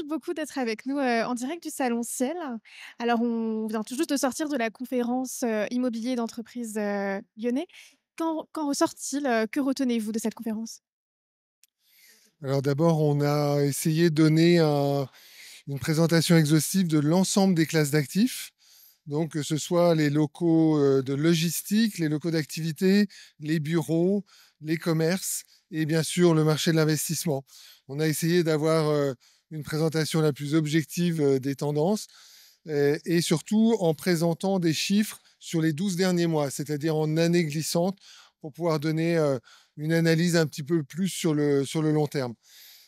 merci beaucoup d'être avec nous, en direct du Salon Ciel. Alors on vient tout juste de sortir de la conférence, immobilier d'entreprise, lyonnais. Qu'en ressort-il? Que retenez-vous de cette conférence? Alors d'abord, on a essayé de donner une présentation exhaustive de l'ensemble des classes d'actifs, donc que ce soit les locaux de logistique, les locaux d'activité, les bureaux, les commerces et bien sûr le marché de l'investissement. On a essayé d'avoir une présentation la plus objective des tendances et surtout en présentant des chiffres sur les 12 derniers mois, c'est-à-dire en année glissante, pour pouvoir donner une analyse un petit peu plus sur le long terme.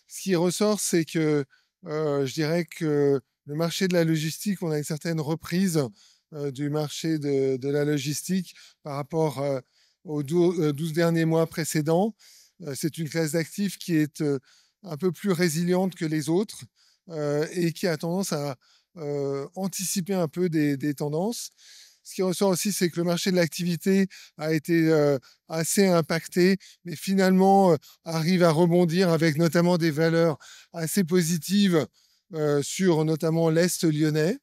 Ce qui ressort, c'est que je dirais que le marché de la logistique, on a une certaine reprise du marché de la logistique par rapport aux 12 derniers mois précédents. C'est une classe d'actifs qui est un peu plus résiliente que les autres et qui a tendance à anticiper un peu des tendances. Ce qui ressort aussi, c'est que le marché de l'activité a été assez impacté, mais finalement arrive à rebondir avec notamment des valeurs assez positives sur notamment l'Est lyonnais.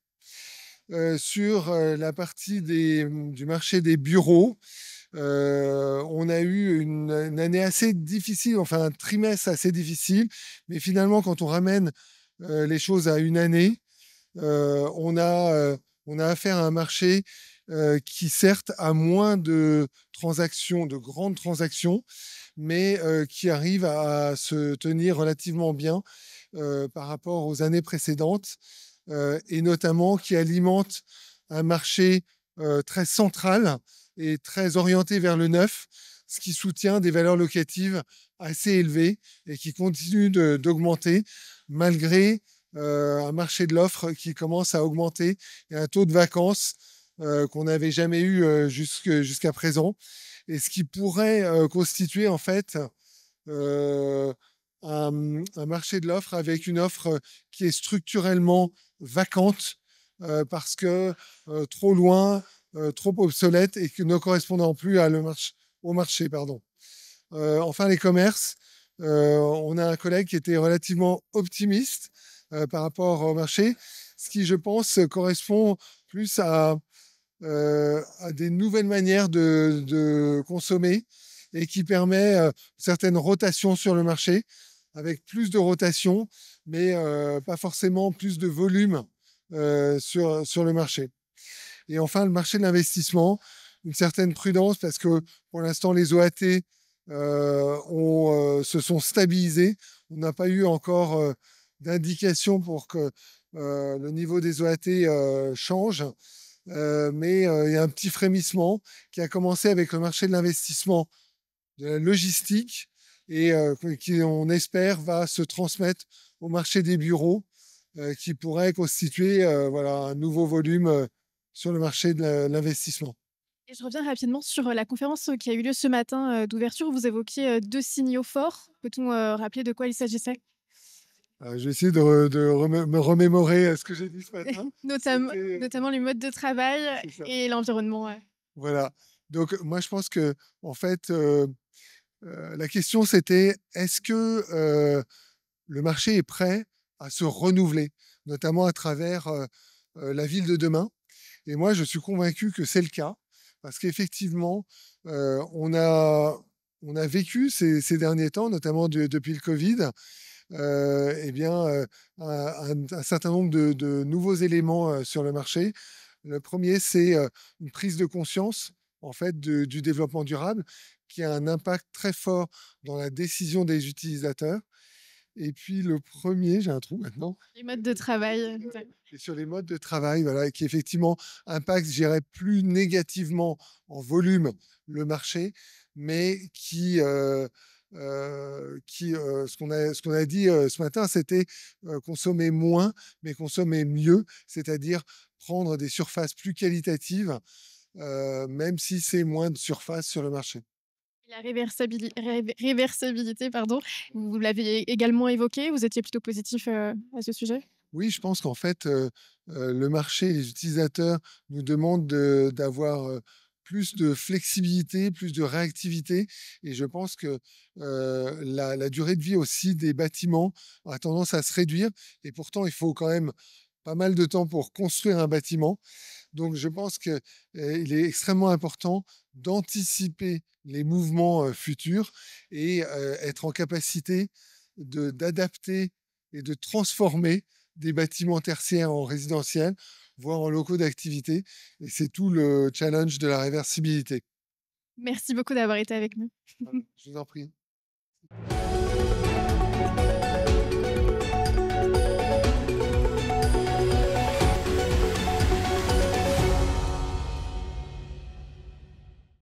Sur la partie du marché des bureaux, on a eu une année assez difficile, enfin un trimestre assez difficile, mais finalement, quand on ramène les choses à une année, on a affaire à un marché qui certes a moins de transactions, de grandes transactions, mais qui arrive à se tenir relativement bien par rapport aux années précédentes et notamment qui alimente un marché très central et très orienté vers le neuf, ce qui soutient des valeurs locatives assez élevées et qui continuent d'augmenter malgré un marché de l'offre qui commence à augmenter et un taux de vacances qu'on n'avait jamais eu jusqu'à présent et ce qui pourrait constituer en fait euh, un marché de l'offre avec une offre qui est structurellement vacante parce que trop loin, trop obsolète et que ne correspondant plus au marché. Pardon. Enfin, les commerces, on a un collègue qui était relativement optimiste par rapport au marché, ce qui, je pense, correspond plus à des nouvelles manières de consommer et qui permet certaines rotations sur le marché, avec plus de rotation, mais pas forcément plus de volume sur le marché. Et enfin, le marché de l'investissement, une certaine prudence parce que pour l'instant, les OAT se sont stabilisés. On n'a pas eu encore d'indication pour que le niveau des OAT change. Mais il y a un petit frémissement qui a commencé avec le marché de l'investissement, de la logistique, et qui, on espère, va se transmettre au marché des bureaux, qui pourrait constituer voilà, un nouveau volume sur le marché de l'investissement. Et je reviens rapidement sur, la conférence, qui a eu lieu ce matin, d'ouverture où vous évoquiez, 2 signaux forts. Peut-on, rappeler de quoi il s'agissait? Je vais essayer me remémorer ce que j'ai dit ce matin. C'était, Notamment les modes de travail c'est ça. et l'environnement, ouais. Voilà. Donc moi, je pense que en fait, la question c'était est-ce que le marché est prêt à se renouveler, notamment à travers la ville de demain. Et moi, je suis convaincu que c'est le cas, parce qu'effectivement, on a vécu ces derniers temps, notamment depuis le Covid, eh bien, un certain nombre de nouveaux éléments sur le marché. Le premier, c'est une prise de conscience en fait du développement durable qui a un impact très fort dans la décision des utilisateurs. Et puis le premier, j'ai un trou maintenant, Les modes de travail, et sur les modes de travail, voilà, qui effectivement impactent, je dirais, plus négativement en volume le marché, mais ce qu'on a dit ce matin, c'était consommer moins, mais consommer mieux, c'est-à-dire prendre des surfaces plus qualitatives, même si c'est moins de surface sur le marché. la réversibilité, pardon, vous l'avez également évoqué, vous étiez plutôt positif, à ce sujet? Oui, je pense qu'en fait, le marché et les utilisateurs nous demandent d'avoir plus de flexibilité, plus de réactivité. Et je pense que la durée de vie aussi des bâtiments a tendance à se réduire. Et pourtant, il faut quand même pas mal de temps pour construire un bâtiment. Donc, je pense qu'il est extrêmement important d'anticiper les mouvements futurs et être en capacité d'adapter et de transformer des bâtiments tertiaires en résidentiels, voire en locaux d'activité. Et c'est tout le challenge de la réversibilité. Merci beaucoup d'avoir été avec nous. Je vous en prie.